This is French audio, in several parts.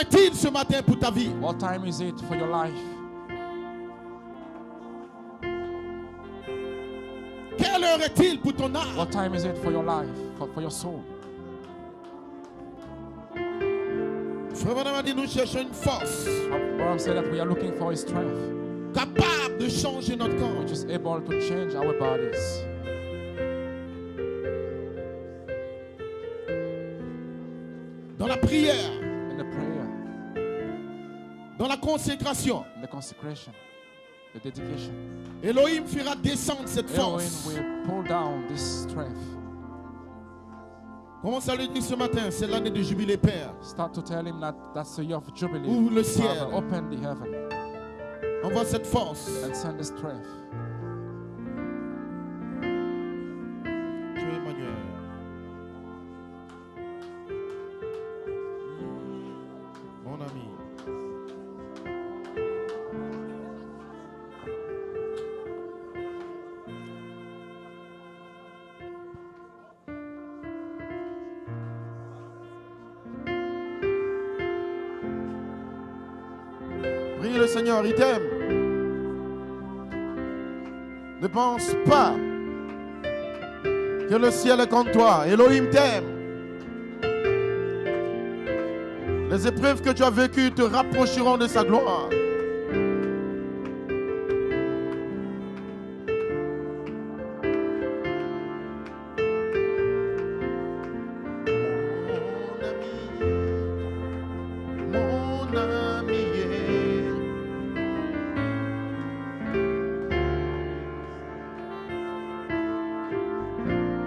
est-il ce matin pour ta vie? What time is it for your life? Quelle heure est-il pour ton âme? What time is it for your life, for your soul? Frère Branham dit, nous cherchons une force Abraham said that we are looking for his strength, capable de changer notre corps. which is able to change our bodies. Dans la prière, In the prayer, dans la consécration, in the consecration, the dedication, Elohim fera descendre cette Elohim force. will pull down this strength. Commence à lui dire ce matin, c'est l'année de jubilé, Père. Start to tell him that that's the year of Jubilee. Ouvre le ciel. Father, open the heaven Envoie cette force. and send the strength. Dieu Emmanuel. Mon ami. Prie le Seigneur, il t'aime. Ne pense pas que le ciel est contre toi. Elohim t'aime. Les épreuves que tu as vécues te rapprocheront de sa gloire. Mon ami,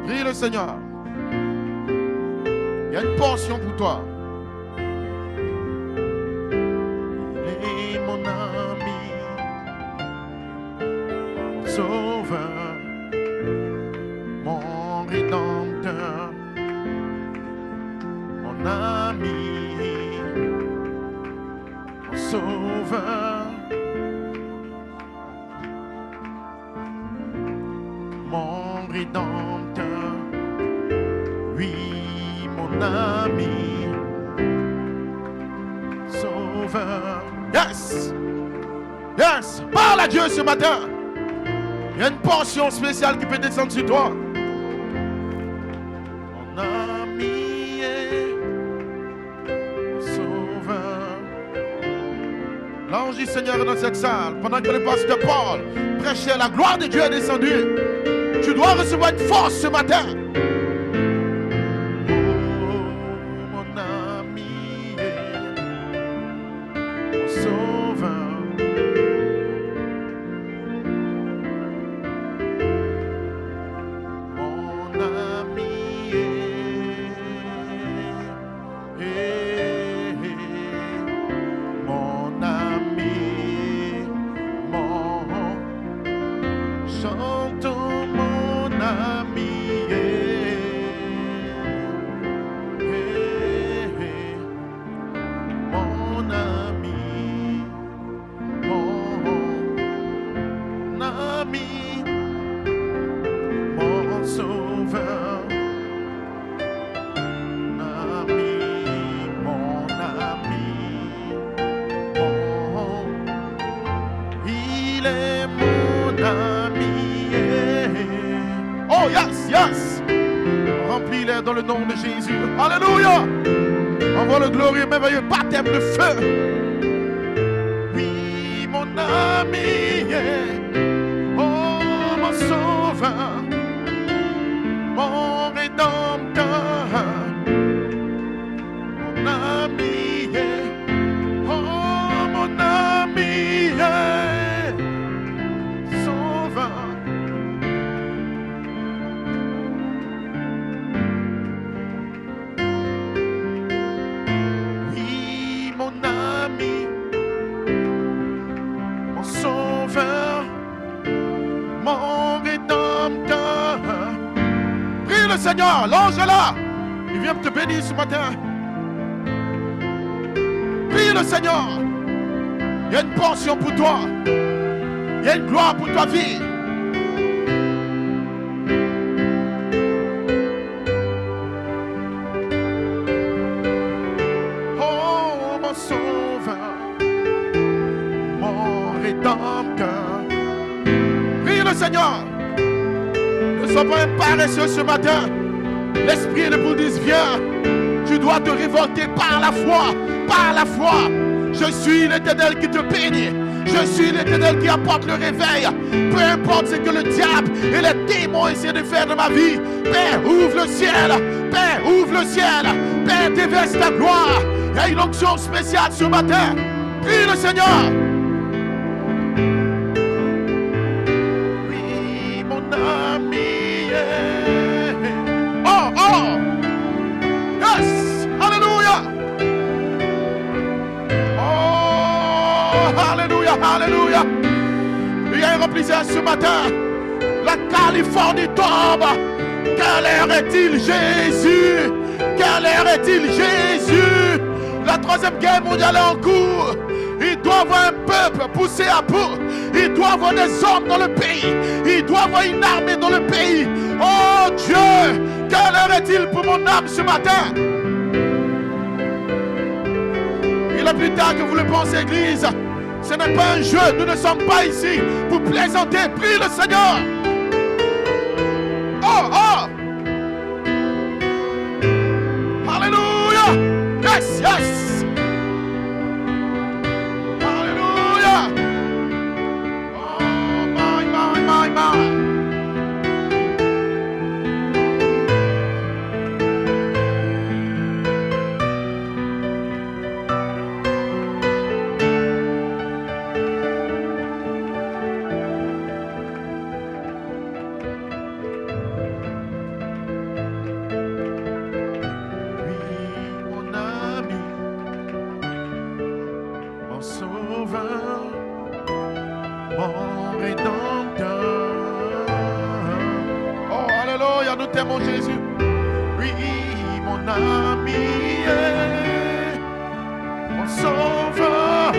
prie le Seigneur. Il y a une portion pour toi. Il est mon ami, mon sauveur, mon rédempteur, mon ami, mon sauveur, mon rédempteur. Oui, mon ami, sauveur. Yes! Yes! Parle à Dieu ce matin. Il y a une portion spéciale qui peut descendre sur toi. Mon ami est mon sauveur. L'ange du Seigneur est dans cette salle. Pendant que le pasteur Paul prêchait, la gloire de Dieu est descendue. Tu dois recevoir une force ce matin. Oh yes, yes. Remplis-les dans le nom de Jésus. Alléluia. Envoie le glorieux, merveilleux baptême de feu. Oui, mon ami. Oh, mon sauveur. Mon rédempteur. Mon ami. Oh, mon ami. Sauveur. Oui, mon ami, mon sauveur, mon rédempteur. Prie le Seigneur, l'ange est là. Il vient te bénir ce matin. Prie le Seigneur. Il y a une portion pour toi. Il y a une gloire pour ta vie. Oh, mon mon sauveur, mon rédempteur. Prie le Seigneur. Ne sois pas un paresseux ce matin. L'Esprit de Dieu dit, viens. Tu dois te révolter par la foi. Par la foi. Je suis l'Éternel qui te bénit. Je suis l'Éternel qui apporte le réveil. Peu importe ce que le diable et les démons essaient de faire de ma vie. Père, ouvre le ciel. Père, ouvre le ciel. Père, déverse ta gloire. Il y a une onction spéciale ce matin. Prie le Seigneur. Oui, mon ami. Oh, oh. Yes. Alléluia. Alléluia, alléluia. Il y a un remplissage ce matin. La Californie tombe. Quelle heure est-il, Jésus? Quelle heure est-il, Jésus? La troisième guerre mondiale est en cours. Il doit y avoir un peuple poussé à bout. Il doit y avoir des hommes dans le pays. Il doit y avoir une armée dans le pays. Oh Dieu, quelle heure est-il pour mon âme ce matin? Il est plus tard que vous le pensez, Église. Ce n'est pas un jeu. Nous ne sommes pas ici pour plaisanter. Prie le Seigneur. Oh, oh. Alléluia. Yes, yes. Alléluia. Oh, my, my, my, my. Mon Jésus, oui, mon ami, mon sauveur,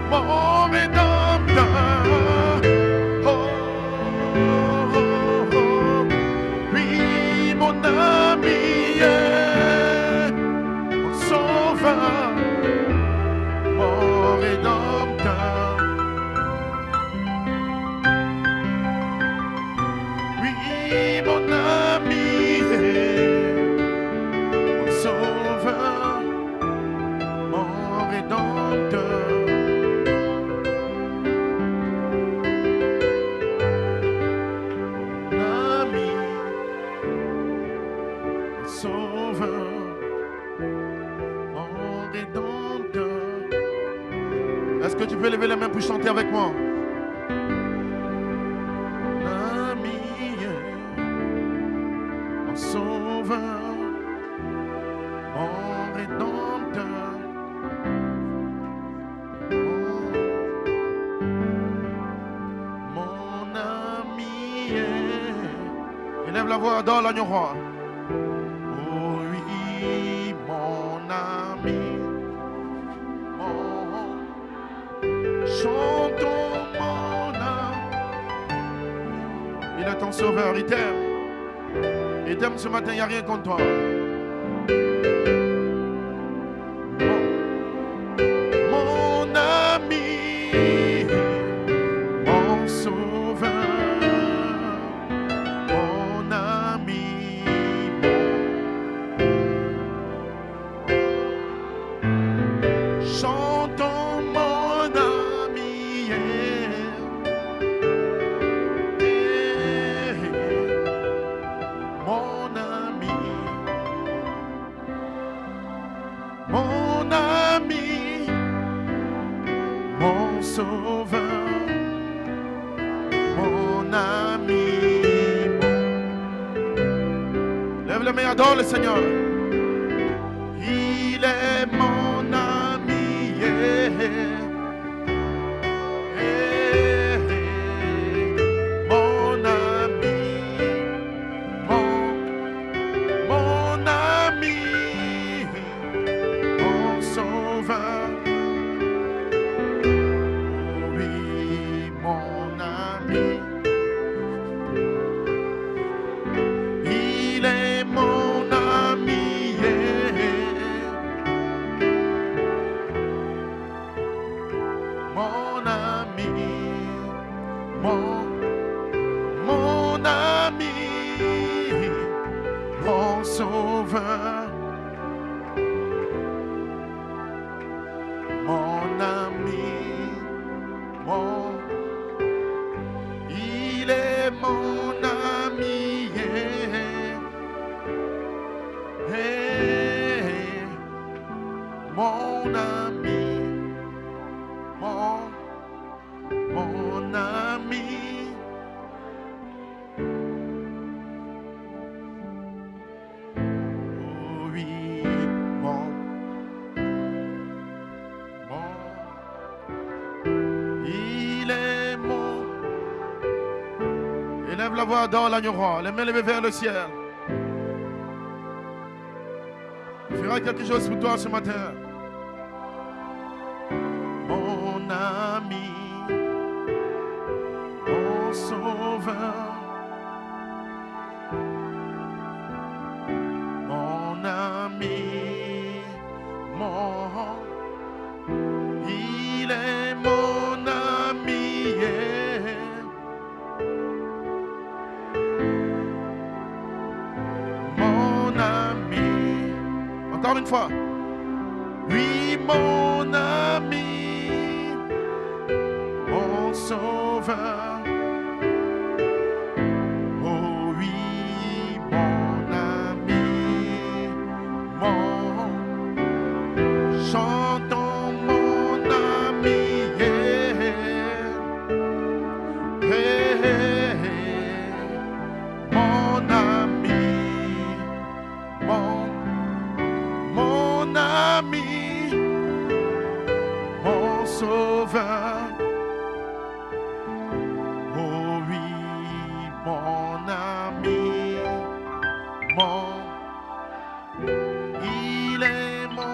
mon rédempteur. Oh, oh, oh, oui, mon ami, mon sauveur, mon rédempteur. Oui, mon ami, mon sauveur, mon rédempteur. Mon ami, mon sauveur, mon rédempteur. Est-ce que tu peux lever les mains pour chanter avec moi? Sauveur, mon rédempteur, mon ami. Élève la voix, adore l'agneau roi. Oh oui, mon ami, chantons mon âme. Il est ton sauveur, il t'aime. Et t'aime ce matin, il n'y a rien contre toi. Mon ami, mon sauveur, mon ami, chantons mon ami. Mon ami, mon ami, mon sauveur, mon ami. Lève les mains, adore le Seigneur. Il est mon ami. Mon ami. Mon ami, mon sauveur, oui, mon ami, il est mon ami. mon ami, mon ami. Oh oui, il est mon. Élève la voix dans l'agneau, les mains levées vers le ciel. Il fera quelque chose pour toi ce matin. Mon ami, mon sauveur, mon ami, il est mon ami. Mon ami. Encore une fois. Oui, mon ami, mon sauveur. Oh oui, mon ami, chantons mon ami. Mon ami, mon ami, mon sauveur. Oh oui, mon ami, il est mon.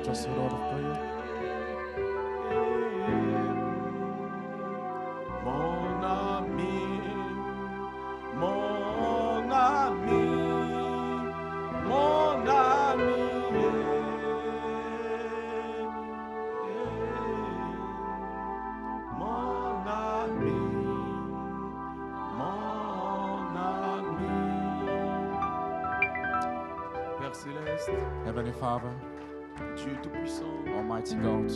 Just a lot of prayer. Mon ami, mon ami, mon ami, mon ami, mon ami. Père Céleste, Heavenly Father, Dieu Tout-Puissant, Almighty God,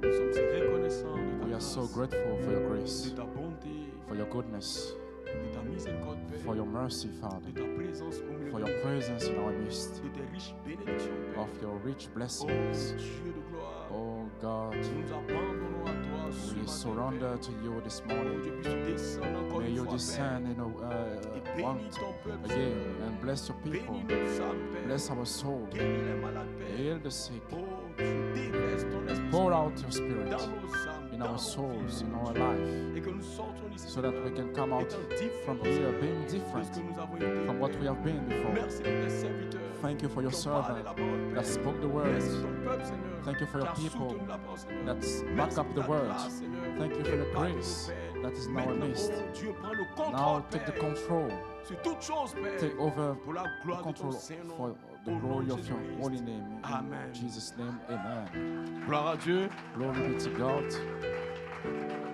nous sommes si reconnaissants de we ta are so grâce, grateful for your grace, de ta bonté, for your goodness, de ta miséricorde, Père, for your mercy, de Father, ta présence au milieu for de your nous, presence in our midst, de tes riches bénédictions, Père. of your rich Oh blessings. Dieu de gloire, Oh God, nous nous abandonnons à toi ce we matin, surrender to you this Père. Oh morning. Dieu, puisses-tu descendre encore May une you fois, descend Père, in et a bénis ton peuple, again Seigneur. and bless your people, Bénis nos âmes, Père. bless our soul, Guéris les malades, Père. heal the sick, Oh Dieu, déverse ton esprit pour out your spirit dans nos âmes, in dans our nos souls, vies, in our Dieu. life, Et que nous sortions d'ici, so that we can come out étant différents, from here Seigneur, being de ce different que nous avons été, from what we have been before. Merci pour tes serviteurs Thank you for your qui ont parlé servant la parole, Père. that spoke the Merci words. pour ton peuple, Seigneur, Thank you for your qui a people soutenu la parole, Seigneur. that's back Merci up pour the ta words. grâce, Seigneur, Thank you qui for your est parmi nous, grace Père. that is in our Maintenant, midst. oh Dieu, prends le contrôle, Now take the Père, control, sur toute chose, Père, take over pour la the gloire de ton control Saint-Nom. for the Au nom glory de of your Jésus-Christ. holy name. In Amen. Jesus' name, amen. Gloire à Dieu. Glory be to God.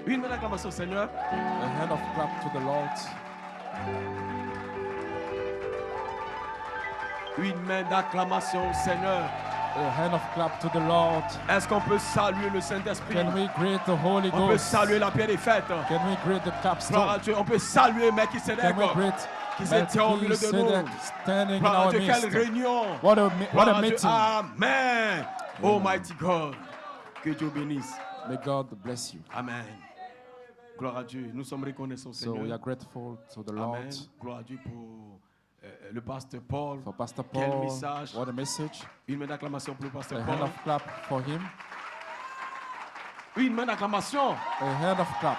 Une belle acclamation, Seigneur. A hand of clap to the Lord. Une main d'acclamation, Seigneur. A hand of clap to the Lord. Est-ce qu'on peut saluer le Saint-Esprit? Can we greet the Holy On peut Ghost? saluer la pierre des fêtes. Can we greet the Gloire à capstone? Dieu. On peut saluer Melchisedec Can we greet qui se tient au milieu de nous. Melchizedek standing in Gloire à our Dieu. Quelle midst? réunion. What a Gloire à Dieu. meeting. Amen. Almighty God. Que Dieu bénisse. May God bless you. Amen. Gloire à Dieu. Nous sommes reconnaissants, So we are Seigneur. grateful to the Lord. Amen. Gloire à Dieu pour le pasteur Paul. For Pastor Quel Paul, message. what a message. Une main d'acclamation pour le pasteur A hand Paul. of clap for him. Une main d'acclamation. A hand of clap.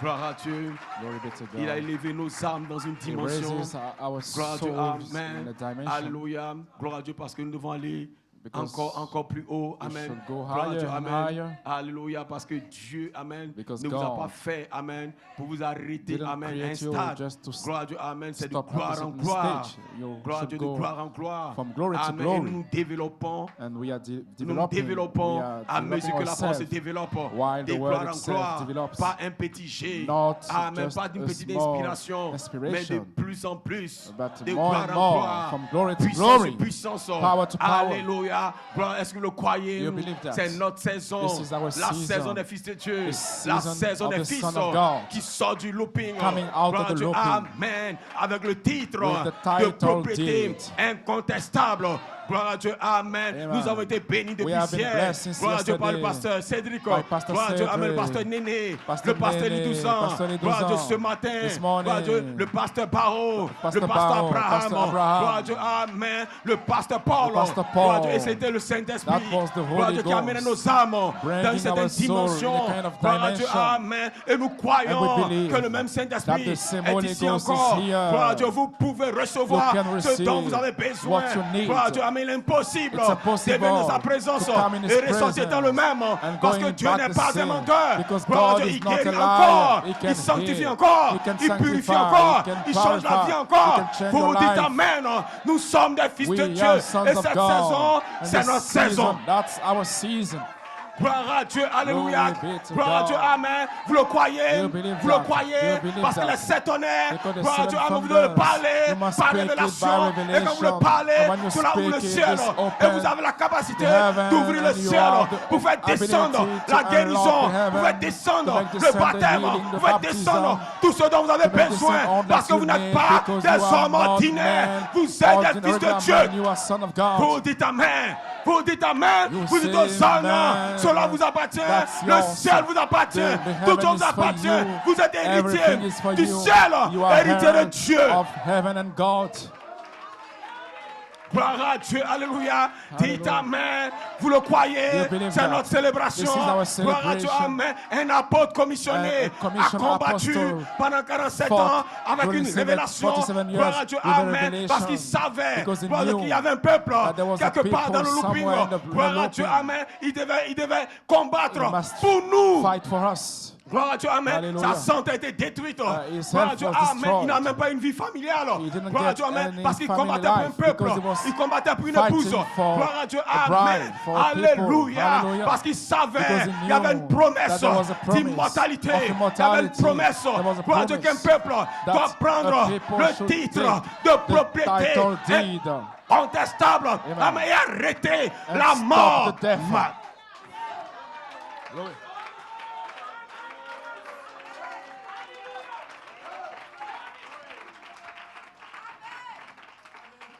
Gloire à Dieu. Glory be to Il a God. élevé nos âmes dans une He dimension. raises our Gloire à Dieu. souls in Amen. a dimension. Alléluia. Gloire à Dieu parce que nous devons aller Because encore plus haut. we Amen. should go Gloire à higher Dieu. and Amen. higher. Alléluia. Parce que Dieu, Amen, Because ne vous a God pas fait, Amen, pour vous arrêter, didn't Amen, un create you stade. just to Gloire à Dieu. Amen. C'est de stop at a gloire en certain gloire. stage. You Gloire à should Dieu, de go gloire en gloire. from glory to Amen. Et glory. nous nous développons. And we are Nous developing. développons We are à mesure que la parole se ourselves. développe, While de the gloire word en itself gloire, develops. pas un petit jet, Not Amen, just pas d'une a petite small inspiration, mais de inspiration, plus en plus, but de more gloire and en more, gloire, from glory to puissance glory, en puissance, power to power. Alléluia. Gloire, est-ce que vous le croyez? You believe that? C'est notre saison, This is our la season. saison des fils de Dieu, The la season saison of des the fils Son of God. qui sort du looping, Coming out gloire of à the Dieu. looping. Amen, avec le titre With the de title propriété deed. incontestable. Gloire à Dieu, Amen. Amen. Nous avons été bénis depuis We have been hier. blessed since Gloire à Dieu par le yesterday. pasteur Cédric. By Pastor Gloire à Dieu, Amen. Le Cedric. pasteur Néné. Pasteur Le pasteur Néné, Lidousan. Pasteur Lidousan. Gloire à Dieu ce matin. This Gloire à Dieu, morning. le pasteur Barreau. Pasteur Le pasteur Barreau, Abraham. Pasteur Abraham. Gloire à Dieu, Amen. Le pasteur Paul. Le pasteur Paul. Gloire à Dieu, et c'était le Saint-Esprit. That was the Holy Gloire à Dieu qui amène Ghost. nos âmes dans Bringing une certaine our soul dimension. in a kind of Gloire à Dieu, dimension. Amen. Et nous croyons And we believe que le même that Saint-Esprit the same est Holy ici Ghost is encore. here. Gloire à Dieu, vous pouvez recevoir You can ce dont receive vous avez besoin. what you need. Gloire à Dieu, Amen. L'impossible It's impossible de venir dans sa présence to come in His et ressortir dans le même. and Parce que going Dieu back n'est the pas un same. menteur. Because Gloire à God Dieu, is il not guérit a liar. encore. He can Il sanctifie heal. encore. He can Il purifie sanctify. encore. He can Il change la purify. vie encore. He can change Vous your dites life. Amen. Nous sommes des fils We de Dieu. are sons Et of cette God. saison, And c'est this notre saison. That's our season. Gloire à Dieu, alléluia. Glory be to Gloire à God. Dieu, amen. Vous le croyez, You believe vous le that. croyez, You believe parce que that. les sept tonnerres, Because the gloire à Dieu, seven amen, vous devez le thunders, parler you must par speak it by révélation. Et quand vous le revelation. parlez, And when you cela ouvre le speak it, ciel. this Et open vous avez la capacité the heaven d'ouvrir le and you ciel have the pour faire descendre ability to la unlock guérison, the pour faire heaven, descendre to make le descend the baptême, healing, the pour faire baptism, descendre tout ce dont vous avez to make besoin. descend all Parce that que vous you n'êtes need, pas because des you are hommes not ordinaires. men, Vous êtes des ordinary fils de man, Dieu. you are son of God. Vous dites Amen. Vous dites Amen. You Vous dites say Hosanna. amen. Cela vous appartient. That's Le yours. ciel vous appartient. The Tout heaven vous is for appartient. you. Vous êtes héritier Everything is for du you. ciel. You are Héritier de heirs Dieu. of heaven and God. Gloire à Dieu, alléluia. Dites Hallelujah. Amen. Vous le croyez, You believe c'est that. notre célébration. This is our Gloire à Dieu, celebration. Amen. Un apôtre commissionné A commissioned a combattu apostle pendant 47 fought ans avec during une révélation. 47 years Gloire à Dieu, with a Amen. revelation. Parce qu'il savait Because he gloire à Dieu, knew qu'il y avait un peuple that there was a quelque part dans le people looping. somewhere in the Gloire à Dieu, looping. Amen. Il devait combattre He must pour nous. fight for us. Gloire à Dieu, Amen. Hallelujah. Sa santé a été détruite. His Gloire à health Dieu, was Amen. destroyed. Il n'a même pas une vie familiale. He didn't Gloire à get Dieu, Amen. any Parce qu'il family combattait pour un life peuple. because he was Il combattait pour une fighting épouse. for Gloire à Dieu, a Amen. bride, for a people. Alléluia. Hallelujah. Parce qu'il savait Because he qu'il y avait une knew promesse that there was a promise d'immortalité. of Il y avait une immortality. promesse. There was a Gloire à Dieu, qu'un promise peuple that doit prendre a people le should titre take de the propriété. title Et deed contestable. Amen. Et arrêter and la stop mort. the death.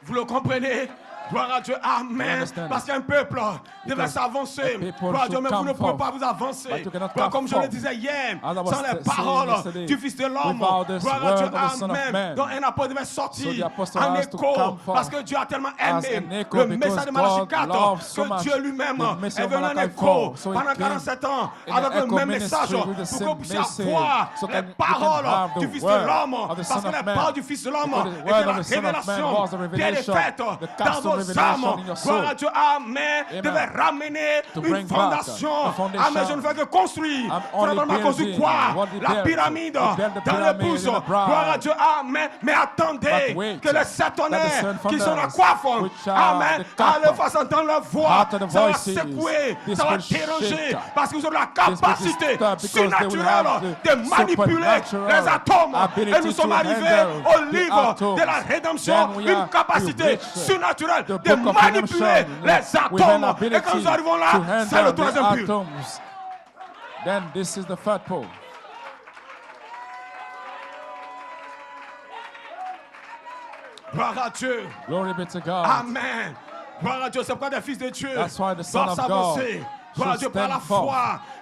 Vous le comprenez? Gloire à Dieu, Amen. understand Parce this? qu'un peuple devait Because s'avancer. a people Gloire à Dieu, should mais vous come ne pouvez forth. pas vous avancer. But you cannot Gloire, come comme je le forth. disais hier, As I was sans les saying paroles yesterday, du Fils de l'homme. without this Gloire à word Dieu, of the Son of Amen. Man. Donc un apôtre devait So sortir the apostle en has to écho. come forth Parce que Dieu a tellement as aimé an echo le because message de Malachie God 4 loved so que much Dieu lui-même the message est of venu en Malachi écho 4. So he pendant came 47 ans in avec the le echo même ministry message with the pour que same vous puissiez message. avoir So les can- you can paroles have the du Fils de word l'homme. of the Parce Son que of les Man. paroles du Fils de l'homme Because the et word que la of the Son of Man révélation was the qui est revelation, faite the dans custom vos revelation âmes. in your Gloire soul. à Dieu, Amen. Amen. Devait ramener To une bring back fondation. a foundation. Amen. Je ne fais que construire. I'm Vous n'avez only pas construit building quoi? what he La built. pyramide He built the dans pyramid l'épouse. in the bride. Gloire à Dieu, Amen. Mais attendez But wait, que les that satanais the qui sont la thunders, coiffe, which are Amen, the copper, allez fasse entendre leur voix. after the Ça va voices, secouer, this ça va will déranger. shake. Parce que vous avez la This will capacité disturb because they will surnaturelle have de the manipuler supernatural les atomes. ability Et nous sommes to arrivés handle au the livre atoms. de la rédemption, Then we une are capacité reached surnaturelle the de book of manipuler redemption les with an atomes. Et quand nous ability arrivons to là, c'est le handle the troisième but. atoms. Then this is the third pole. Gloire à Dieu. Glory be to God. Amen. Gloire à Dieu. C'est pourquoi des fils de Dieu That's why the Son doivent of God s'avancer. Gloire à should Dieu par la stand forth foi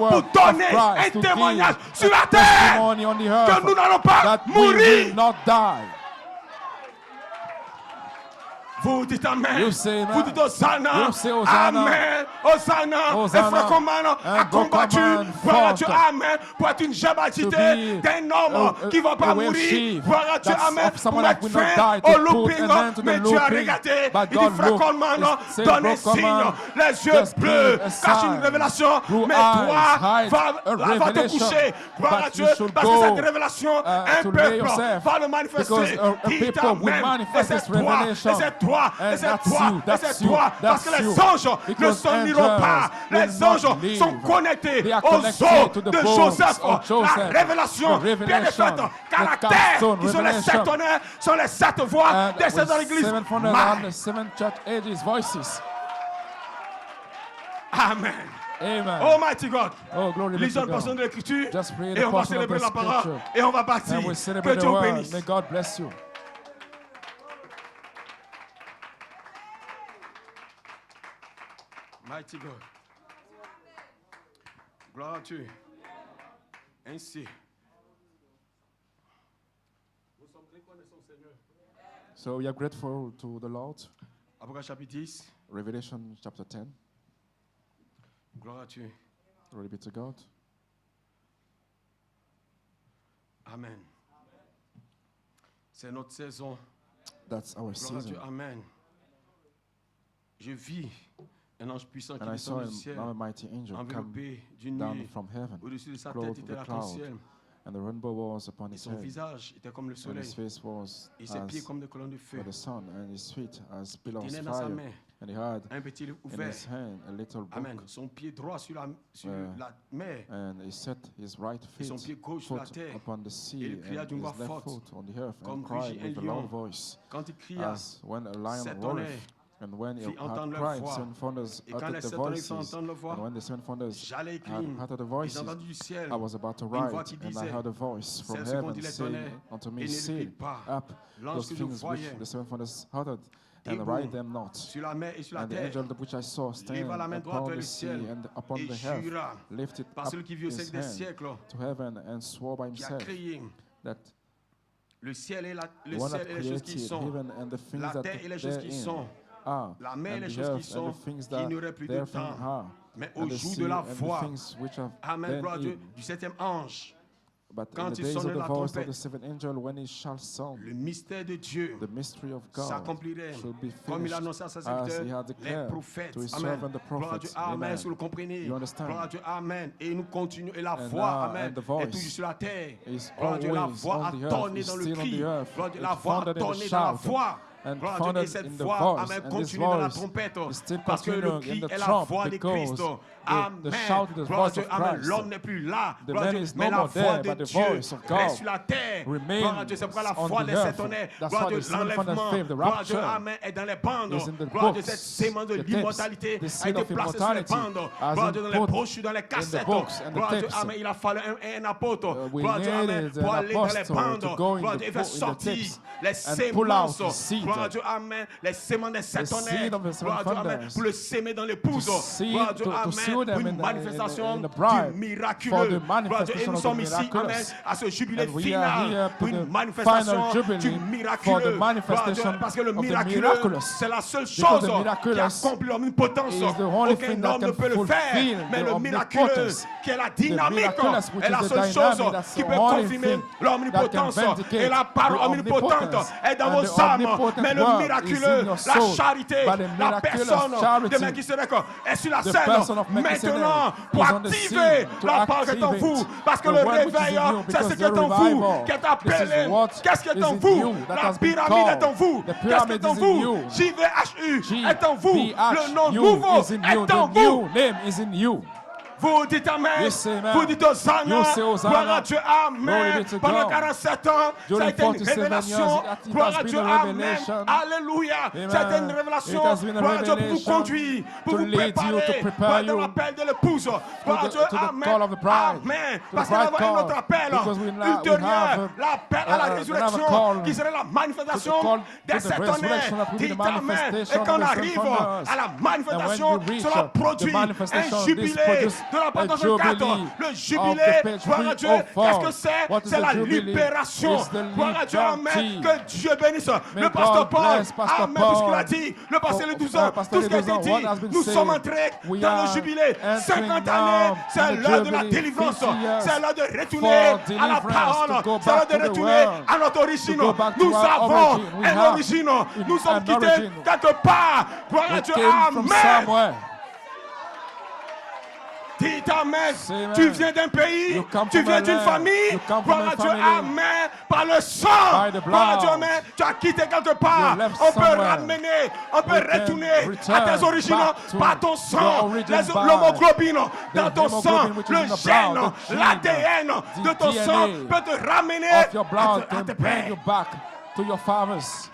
power pour of donner Christ un to témoignage give sur a la terre testimony on the que earth nous n'allons pas that we mourir. will not die. Vous dites Amen. You say amen. Vous dites Hosanna. You say Hosanna. Amen. Hosanna. Hosanna. Un frère Coman a Un bon combattu. Coman Gloire à fought. Dieu. Amen. Pour être une gématité To be d'un homme qui ne va pas a way of mourir. sheep. Gloire à Dieu. That's Amen. of Pour someone that mettre will not fin die, to au put looping. an end to the Mais Dieu a looping. regardé. But Il dit God frère looked, Coman, said, donne un Bro signe. Coman, Les yeux just bleus. give a Cache une sign. révélation. Blue Mais eyes toi, hide va a te revelation. coucher. Gloire à But Dieu. you should Parce que go, cette révélation, un to lay peuple yourself. va le manifester. Because a Dis people will Amen. manifest Et this c'est toi, revelation. et c'est toi, et And c'est that's toi, you, et that's c'est you, toi. Parce that's que les you. anges ne Because s'en iront pas. angels Les will anges not leave. sont connectés They are aux connected os to the de bones Joseph. of Joseph. La révélation, The bien de revelation, fait, the caractère, capstone qui sont les revelation. sept honneurs, sont les sept voix And des sept dans with l'église. 700 and the 7 church ages voices. Amen. Amen. Almighty God. Oh, glory be Lisons to une portion God. de l'écriture Just pray et the on va portion of célébrer the la parole scripture. et on va partir. And we Que celebrate Dieu the word. bénisse. May God bless you. Mighty God. Gloire à Dieu. Ainsi. Nous sommes reconnaissants, Seigneur. So we are grateful to the Lord. Apocalypse chapitre 10. Revelation chapter 10. Gloire à Dieu. Glory be to God. Amen. C'est notre saison. That's our Gloire à Dieu. season. Amen. Je vis un ange puissant qui And I saw descend du ciel, a mighty angel come enveloppé d'une down nuée. from heaven, Au-dessus de sa tête clothed était with a l'arc-en-ciel. cloud, and the rainbow was upon Et his son head, visage était comme le and soleil. his face was Et ses pieds as comme des colonnes de feu. for the sun, and his feet as pillars Il of tenait dans sa fire. main And he had un petit livre in ouvert. his hand a little Amen. book, Son pied droit sur la mer and he set his right et son feet pied gauche sur la foot terre. upon the sea, il cria and d'une voix his left forte, foot on the earth, comme and cried rugit un with a lion. loud voice, Quand il cria, as when a lion sept roareth. tonnerres And when he fit had entendre leur cried, voix. seven thunders Et quand uttered les the sept tonnerres fit voices. entendre leur voix, And when the seven thunders j'allais had écrire. uttered the Et voices, j'ai entendu du ciel I was about to une voix write, qui and I disait, heard a voice from celle ce qu'ont heaven dit les saying tonnerres, unto et me, ne seal l'écris pas. up L'ange those que je things which voyais, the seven thunders uttered, and debout write them not. sur la mer et sur la And the terre, angel which I saw standing leva la main droite upon vers the le sea ciel and upon et the jura earth, lifted par up celui qui vit au his siècle des hand siècles, to heaven and swore by qui a himself créé that le ciel et the one that les choses qui created sont, heaven and the things la that terre et les choses qui therein sont, are, la mer et and les the choses qui earth sont, and the things qui that n'auraient plus de therefrom temps. are, Mais au and the jour sea de la and the voix, things which have Amen, gloire à Dieu, therein. du septième ange, But in quand the il days of sonnerait the la voice of trompette, the seventh angel, when he shall sound, le mystère de Dieu the mystery of God s'accomplirait should be comme il finished a annoncé à ses as he serviteurs, had les declared prophètes. to his Amen. servant the Gloire à Dieu. prophets. Amen. Amen. Si vous le comprenez. You understand? Gloire à Dieu. Amen. Et nous continuons. Et la And voix, now, Amen, and the est voice toujours sur la terre. is Gloire à Dieu. La always voix on a the earth, tonné is dans le still on cri. the earth. Gloire à Dieu. It La voix a thundered in the tonné dans la shout voix. and Gloire à Dieu. Et thundered cette in the voix, voice. Amen, And this continue dans la voice trompette. is still Parce que le continuing cri in the est la trump voix de Christ. because Amen. the shout is the Gloire à voice Dieu. of Amen. Christ. L'homme n'est plus là. The Gloire à man Dieu. is Mais no la more voix there, de but the Dieu voice of God reste sur la terre. Gloire à Dieu. C'est pourquoi la remains foi on des the sept earth. tonnerres. That's Gloire à why Dieu. the seventh thunder's L'enlèvement. faith, the Gloire à Dieu. rapture, Amen. Est dans les bandes. is in the Gloire à Dieu. books, Cette sémence de the tapes, l'immortalité the a seed été of placée sur les immortality bandes. has Gloire à Dieu. been Dans les put brochures, dans les cassettes. books and the Gloire à Dieu. tapes. Amen. Il a fallu un apôtre. We Gloire à Dieu. Amen. needed Pour an aller dans les apostle bandes. to go in Gloire à the Dieu. Il book, fait in the sortir tapes, les and pull out sémences. the seed. Gloire à Dieu. Amen. Les sémences des sept The seed tonnerres. of the seven Gloire à Dieu. Amen. thunders. Pour le s'aimer dans l'épouse. To see- Gloire à Dieu. to Amen. seal them Pour in une the- manifestation in the bride, du miraculeux. for the Gloire à Dieu. Et manifestation nous of the sommes ici. miraculous. Amen. À ce jubilé And we are final. here Pour to une the manifestation final jubilee du for the miraculeux. manifestation Gloire à Dieu. Parce que le of the miraculeux, miraculous. c'est la seule Because chose the qui miraculous accomplit l'omnipotence. is the only Aucun thing that homme ne can peut le faire. fulfill Mais the le miraculeux, omnipotence. qui est la dynamique, miraculous, which est la is the seule dynamic, chose that's qui the peut only confirmer thing l'omnipotence. that can vindicate Et la parole the omnipotente omnipotence. est dans And vos the âmes. omnipotent Mais le word is miraculeux, in your la soul. charité, But the la miraculous personne charity, de Melchisedec est sur la the scène person of Melchizedek maintenant pour is on the activer scene to la parole qui est en activate vous. Parce que the le word which is in réveil, you, c'est because ce qui est the en vous, revival, qui est this appelé. is what Qu'est-ce qui est is en in vous? you that La has been pyramide est en called. vous. The Qu'est-ce qui pyramid est en is in vous? you. JVHU est en vous. Le nom GVHU nouveau is in you. est en The vous. new name is in you. Vous dites Amen. You say amen. Vous dites Hosanna. You say Hosanna. Gloire à Dieu. Amen. Glory be to Pendant God. 47 ans, During ça a été une 47 révélation. years, it Gloire has à been Dieu. a Amen. revelation. Alléluia. Amen. Ça a été une révélation. It has been a Gloire à Dieu pour vous revelation conduire, pour to vous lead you, to préparer prepare pour you l'appel de l'épouse. Gloire à the- Dieu. to the Amen. call of the bride. Amen. To Parce the qu'il y bride aura un call. autre appel Because we have ultérieur. L'appel à la another résurrection call qui serait la manifestation to the call des to the sept resurrection that will be the Dites Amen. manifestation Et of quand on the seven arrive thunders. à la And manifestation, when we reach cela the produit manifestation, un this jubilé produce de la page a 34, jubilee le of jubilé, the page gloire à Dieu, 304. qu'est-ce que c'est? What is C'est the la jubilee? libération. It's the Gloire à Dieu, amen. liberty. Que Dieu bénisse May le pasteur God Paul, bless Pastor amen, puisqu'il a Paul. dit, le pasteur les 12 For, ans, Pastor tout ce qui a été 12 dit, what has been nous said, sommes entrés we dans le are jubilé. entering 50 now années, in c'est the l'heure de la jubilee. délivrance. 50 years C'est l'heure de for retourner à la deliverance, parole. to go C'est l'heure back de to the retourner word, à notre origine. to go back to Nous our avons origin. We une have origine. Nous sommes an quittés origin. quelque part. Gloire à We Dieu, came from amen. somewhere. Dis amen. Say amen. Tu viens d'un pays, You come tu from viens a d'une land. famille. You come from Gloire a à Dieu, family. amen. Par le sang, By the gloire à Dieu, blood. amen. Tu as quitté quelque part. You left On peut somewhere. ramener, on peut We can retourner à return tes origines back to par ton your sang. origin by L'hémoglobine dans the ton sang, hemoglobin which is le in the gène, blood, the gene, l'ADN the de ton DNA sang peut te ramener of your blood à can tes bring pères. you back to your fathers.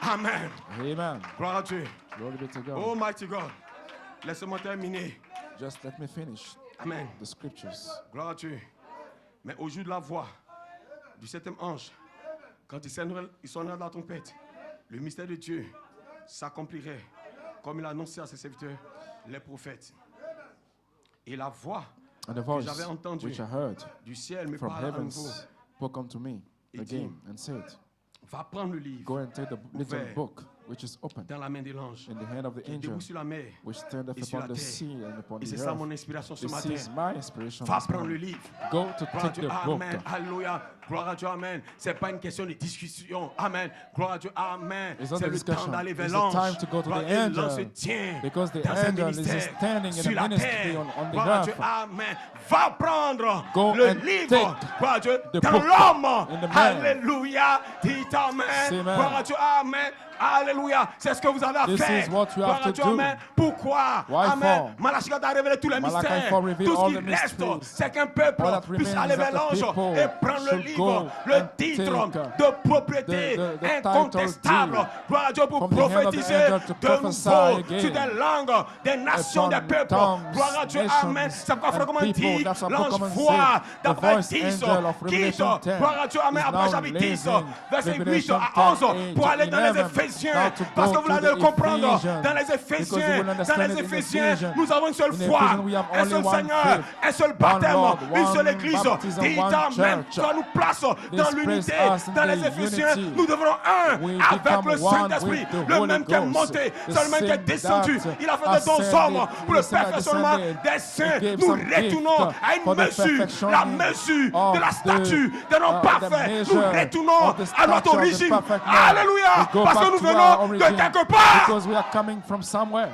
Amen. Amen. Gloire à Dieu. Glory be to God. Almighty God. Laisse-moi terminer. Just let me finish Amen. the scriptures. Gloire à Dieu. Mais au jour de la voix du septième ange, quand il sonnerait la trompette, le mystère de Dieu s'accomplirait comme il a annoncé à ses serviteurs, les prophètes. Et la voix And the voice j'avais entendu which I heard du ciel me from parle à nouveau. heavens spoke unto me Il again dit, and said, Va prendre le livre Go and take the little ouvert book which is open dans la main de l'ange in the hand of the qui angel debout sur la mer. which standeth et sur upon la the terre. sea and upon Et c'est the ça mon earth. inspiration ce This matin. is my inspiration Va this prendre le morning. livre. Go to Gloire à take Dieu, the book. amen, alléluia, gloire à Dieu, amen. C'est pas une question de discussion, amen, gloire à Dieu, amen. It's not C'est a le temps discussion. d'aller vers It's the l'ange. time to go to Gloire the à Dieu, l'ange se angel. tient Because the dans un angel is ministère standing in sur a la ministry terre. on the Gloire à Dieu, earth. amen. Va prendre Go le and livre, take gloire à Dieu, the dans book l'homme. in the man. Alléluia, dit amen. Say amen. Gloire à Dieu, amen. Alléluia, c'est ce que vous avez à This faire. is what you Gloire have à to Dieu, do. amen. Pourquoi? Why Amen. for? Malachi a révélé tous les Malachi mystères. 4 revealed Tout ce all qui the reste, mysteries. c'est qu'un peuple All that puisse remains aller is vers that the l'ange people et prendre le should livre, go le and titre take de propriété the incontestable. title Gloire à Dieu pour from the hand of the prophétiser angel to de prophesy nouveau again sur des langues, des nations, des upon peuples. tongues, Gloire à Dieu, nations, amen. C'est pourquoi and Frère Command people. dit, That's what l'ange Command voit said. d'après The voice 10, angel of quitte, Revelation 10 gloire à Dieu, amen, is après now chapitre 10, leaving verset 8 Revelation à 11, 10 pour aller dans les 11, Éphésiens. now to Parce go que vous to allez the le comprendre. Ephesians. Dans les Because you Éphésiens, will dans understand les it in Éphésiens, Ephesians. nous avons une seule In foi, Ephesians, we have un only seul one Seigneur, faith, un seul one baptême, Lord, une seule one Église. baptism, Dit one amen. church. Ça nous place dans This l'unité. place us in Dans les the Éphésiens, unity. nous devenons un We avec become le one Saint-Esprit. with the Le Holy même qui est Ghost. monté, The c'est le même qui est same descendu. that Il a fait de 12 ascended, hommes pour le the same that perfectionnement descended. des He saints. gave Nous some retournons gift à une for the mesure, la perfectioning mesure of de la the, statue de nos the parfaits. Nous measure retournons of the à notre stature of the origine. perfect man. Alléluia. We go Parce que back nous to our venons de origin quelque part. because we are coming from somewhere.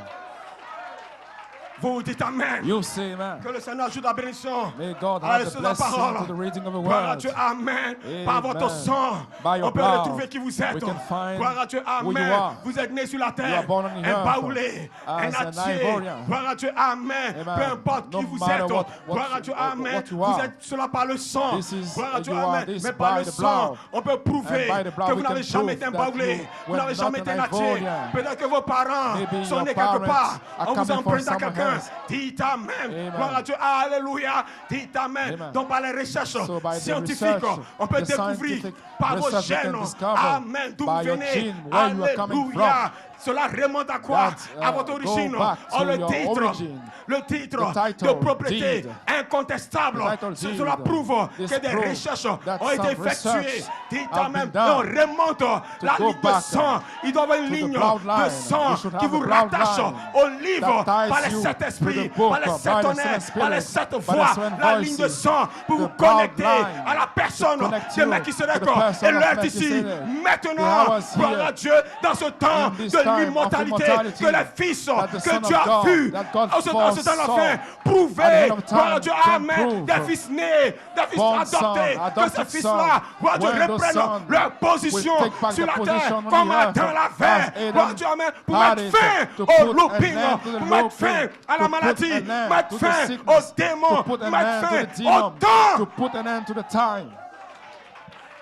Vous dites amen. You say amen. Que le Seigneur ajoute la bénédiction May God à la have the lecture de la blessing parole. to the reading of the Gloire à word. Dieu, amen. Amen. Par votre sang, By your on peut blood, retrouver qui vous êtes. we can find Gloire à Dieu, who you amen. are. Vous êtes né sur la You terre, are born on the un earth baoulé, un as an atier. Ivorian. Gloire à Dieu, amen. Amen. Peu importe No qui vous matter êtes. what Gloire à Dieu, amen. what you Vous are. êtes cela par le sang. This is- Gloire à Dieu, you are amen. this Mais par by le the sang, blood. on peut prouver And by the blood que vous we n'avez can jamais prove été un that baoulé. you Vous were n'avez not jamais an été un atier. Ivorian. Peut-être que vos parents Maybe sont your nés quelque parents part. are On vous coming from emprunte à somewhere quelqu'un. else. Dites amen. Amen. Gloire à Dieu, alléluia. Dites amen. Amen. Donc par les recherches So by the scientifiques, research, on peut the découvrir scientific par vos research you gènes. can discover Amen. D'où vous by your venez. gene, where you are coming Alléluia. Cela remonte à quoi? That, À votre go origine. back Oh, to le your titre. origin. Le titre The title, de propriété deed. incontestable. The title, deed. Cela prouve This que des proves recherches that ont été some effectuées. research Dites have amen. been done On remonte la go ligne de back sang. Il doit y avoir une to the ligne bloodline. de sang You should qui have vous a rattache bloodline au livre that ties par les you sept to esprits, the book, par les by sept the tonnerres, seven par les spirits, sept by the voix. seven La ligne de voices, sang pour the vous connecter bloodline à la personne to connect de you Melchisedec. to the person Et of l'heure ici, Melchizedek. maintenant, The hour is gloire here. à Dieu, dans ce temps In this de time of l'immortalité, immortality, que les fils that the que Son Dieu of a God, vus, that God en ce temps de la fin, at prouver, the end of gloire à time, Dieu, can amen, prove. des fils nés, des fils Born adoptés, son, que ces adopted fils-là, son, gloire à Dieu, when those reprennent sons leur position will take back sur the la position terre, on comme the earth, Adam l'a as fait, gloire à Adam Dieu, amen, pour had mettre it, fin to au put an looping, end to the pour mettre looping, fin à to la put maladie, an end mettre to the fin sickness, aux démons, to put an mettre end to fin the au demon, temps. to put an end to the time.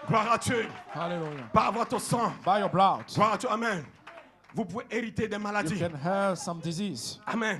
Gloire à Dieu, Hallelujah. par votre sang, By your blood, gloire à Dieu, amen. Vous pouvez hériter des you maladies. can have some disease. Amen.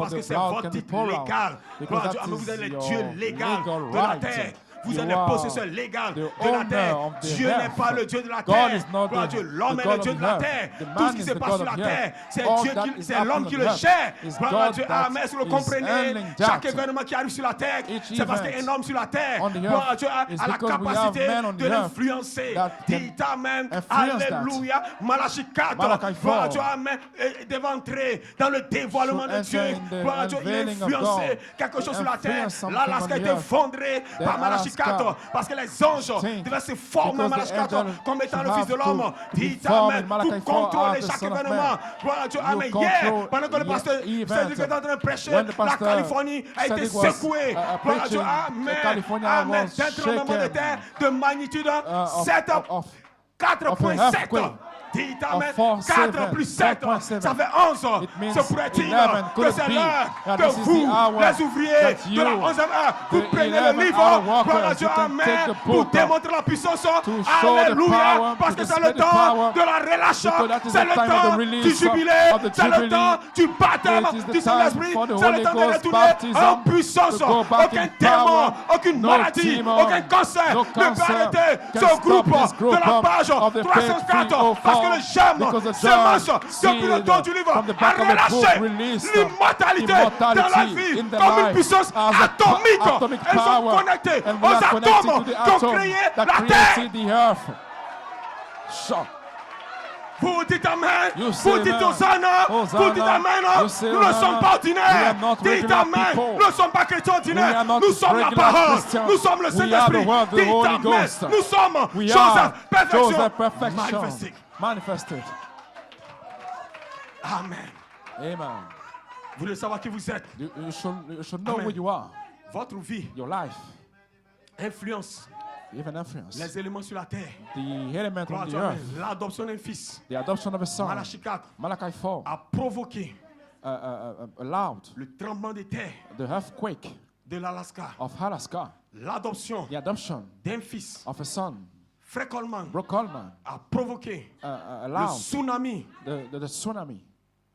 parce que the c'est blood votre can be titre poured out. légal. Because Gloire à Dieu. that Amen. Vous is êtes les your dieux légaux legal de la right. terre. Vous You êtes les are possesseurs légaux the de la owner terre. of the Dieu n'est earth. pas le Dieu de la God terre. is not Gloire à the- Dieu. L'homme the est God le Dieu of de the la earth. terre. The Tout man ce qui is se the passe God sur la of the earth. terre, c'est All Dieu that qui, is c'est l'homme happening qui on le earth gère. is Gloire à God Dieu. that Amen. Est-ce que vous is comprenez? handling Chaque that. événement qui arrive sur la terre, Each c'est parce qu'il y a event un homme sur la terre. on the Gloire à earth Dieu a is la because we have capacité men on the de earth l'influencer. that can Dites Amen. influence that. Alléluia. Malachi 4. Malachi Gloire à 4. Dieu. Amen. Et devant entrer dans le dévoilement Should de enter Dieu. in the Gloire à Dieu. Il a unveiling of influencé God. quelque chose sur la terre. Influence something L'Alaska on a the été earth. effondré Then par Malachi Alaska 4. Parce que les anges stink devaient se former en because the Malachi 4 angel comme étant le should Fils de have l'homme. to be Dites formed Amen. in Malachi Vous 4 contrôlez as the chaque Son of événement. Man. Gloire à Dieu. You Amen. control Hier, pendant que le the pasteur event. Cédric était en train de prêcher, When the la pastor Californie a été Cedric was, secouée. Gloire à Dieu. preaching, Amen. California Amen. was D'un tremblement de shaken, terre de magnitude of 7. of 4.7. earthquake. Dites Amen. Of 4 plus 7, 4.7. ça fait 11. It means Se pourrait-il 11. que Could c'est it be l'heure that que this is vous, the hour les ouvriers that de la you, 11e heure, vous the prenez le 11th livre, hour workers, gloire à Dieu, you can Amen, take the pour book démontrer la puissance. show the Alléluia. power, Parce to que c'est le display the temps power, de la relâche, because that is c'est the le time of temps the du release jubilé, of the c'est le jubilee. temps du baptême It is the du time Saint-Esprit, for the c'est le Holy temps de Ghost retourner baptism, en puissance. to go back Aucun in démon, power, aucune no maladie, demon, aucun cancer no ne peut cancer arrêter can ce stop groupe this de group la page of the page 304 parce que le 304, germe because the s'émence germ depuis le dos du livre from the a back of the book relâché released l'immortalité dans la immortality vie in the comme une life puissance as a atomique. atomic Elles sont power, connectées and aux we are connected atomes to the qui ont atom créé that la terre. created the earth. Shock. Vous dites Amen. You Vous say dites amen. Hosanna. Vous Hosanna. dites Amen. You say Nous ne Hosanna. sommes pas We ordinaires. are not Dites regular Amen. people. Nous ne sommes pas chrétiens ordinaires. We are not Nous sommes la regular parole. Christians. Nous sommes le We are the Saint-Esprit. word, the Dites Holy Amen. Ghost. Nous sommes We Joseph. are Perfection. Joseph perfection Manifesté. manifested. Amen. Amen. Vous voulez savoir qui vous êtes. You should know Amen. who you are. Votre vie Your life, influence even influence. les éléments sur la terre. The element Gloire on à the Dieu, earth. Amen. L'adoption d'un fils. The adoption of a son. Malachi 4 Malachi 4 a provoqué allowed le tremblement de terre the earthquake de l'Alaska. of Alaska. L'adoption The adoption d'un fils. of a son, Fred Coleman Brooke Coleman, a provoqué le allowed tsunami the tsunami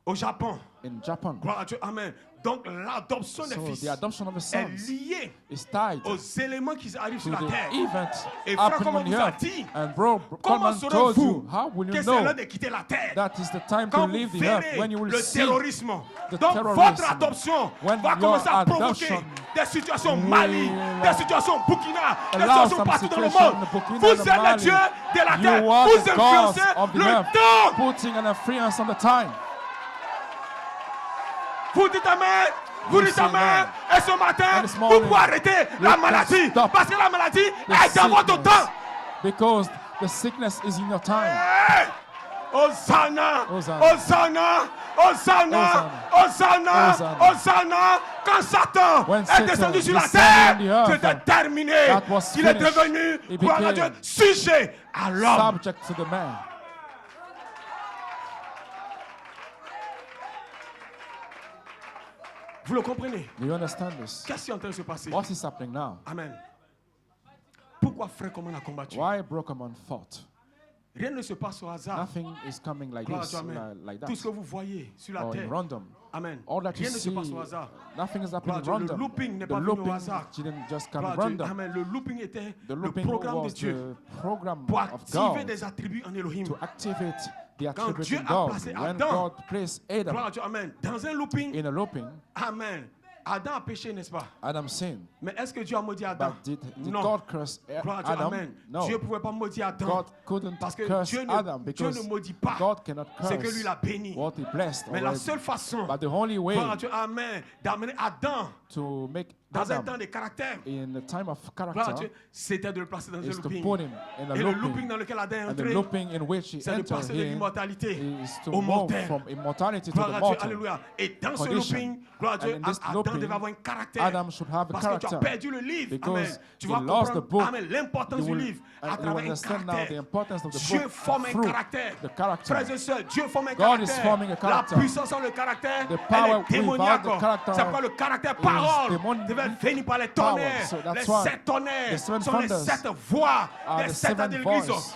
au Japon. in Japan. Gloire à Dieu, Amen. Donc l'adoption des So fils the adoption of a est son liée is tied aux éléments qui arrivent to sur la the terre. event Et frère, happening comment on the vous a earth. dit, And bro, comment Coleman told you, saurez-vous how will que you c'est l'heure know de quitter la terre? that is the time to Quand vous leave the earth? verrez When you will le see terrorisme. the Donc terrorism. votre adoption When va your commencer à provoquer adoption des situations will Mali, des situations au Burkina, des allow situations some partout dans le situation monde. in the Burkina Vous and êtes the le Mali. Dieu de la terre. You are Vous the God influencez of the le earth, temps. putting an influence on the time. Vous dites Amen. Vous You dites say Amen. amen. Et ce matin, And this vous morning, pouvez arrêter la can maladie. stop Parce que la maladie The est dans votre sickness, temps. because the sickness is in your time. Hey! Hosanna, Hosanna. Hosanna, Hosanna, Hosanna, Hosanna. Hosanna. Quand Satan When est Satan descendu sur la descended terre, on the earth, c'était terminé. that was Il est finished. devenu, He gloire à Dieu, became sujet à l'homme. Subject to the man. Vous le comprenez? Do you understand this? Qu'est-ce qui est en train de se passer? What is happening now? Amen. Pourquoi frère Coleman a combattu? Why Brokeman fought? Rien ne se passe au hasard. Nothing is coming like Gloire à this, Dieu, Amen. like Tout ce que that, vous voyez sur la or in terre. random. Amen. All that you Rien ne se see, passe au hasard. nothing is happening Gloire à Dieu, le random. looping n'est The pas venu au looping hasard. didn't just come Gloire à Dieu. random. Amen. Le looping était The le looping programme de was Dieu the program pour of activer God des attributs en Elohim. to activate the Quand attribute Dieu in a God. placé When Adam, God placed Gloire Adam à Dieu. Amen. Dans un looping. in a looping, Amen. Adam a péché, n'est-ce pas? Adam sinned. Mais est-ce que Dieu a maudit Adam? But did Non. God curse Gloire à Dieu. Adam? Amen. No. Dieu ne pouvait pas maudire Adam. God couldn't Parce que curse Dieu Adam ne because maudit pas. God cannot C'est que lui curse l'a béni. what he blessed Mais la already. seule façon, But the only way gloire à Dieu, Amen, d'amener Adam to make dans un Adam temps de caractère, in the time of gloire à character Dieu, c'était de le placer dans un is to looping. put him in a Et le looping looping. dans lequel Adam est And the entré, looping in which he c'est de entered passer de in l'immortalité is to au move mortel. from immortality to Gloire the à Dieu, mortal. alléluia. Et dans ce condition. looping, gloire à Dieu, And in this Adam looping, devait avoir un caractère. Adam should have a Parce que tu as character. perdu le livre. Because Amen. Tu he vas lost the comprendre book. amen, l'importance You du will- livre à and you travers un understand now the caractère. importance of the Dieu book forme un through caractère. the character. Frères et sœurs, Dieu forme un God is caractère. forming a La character. puissance en le caractère, The elle power est démoniaque. without the character C'est pourquoi le caractère is parole demonic devait venir par les power. tonnerres. So that's Les why 7 tonnerres the seven sont les thunders 7 voix are des the 7 ans seven de l'église voices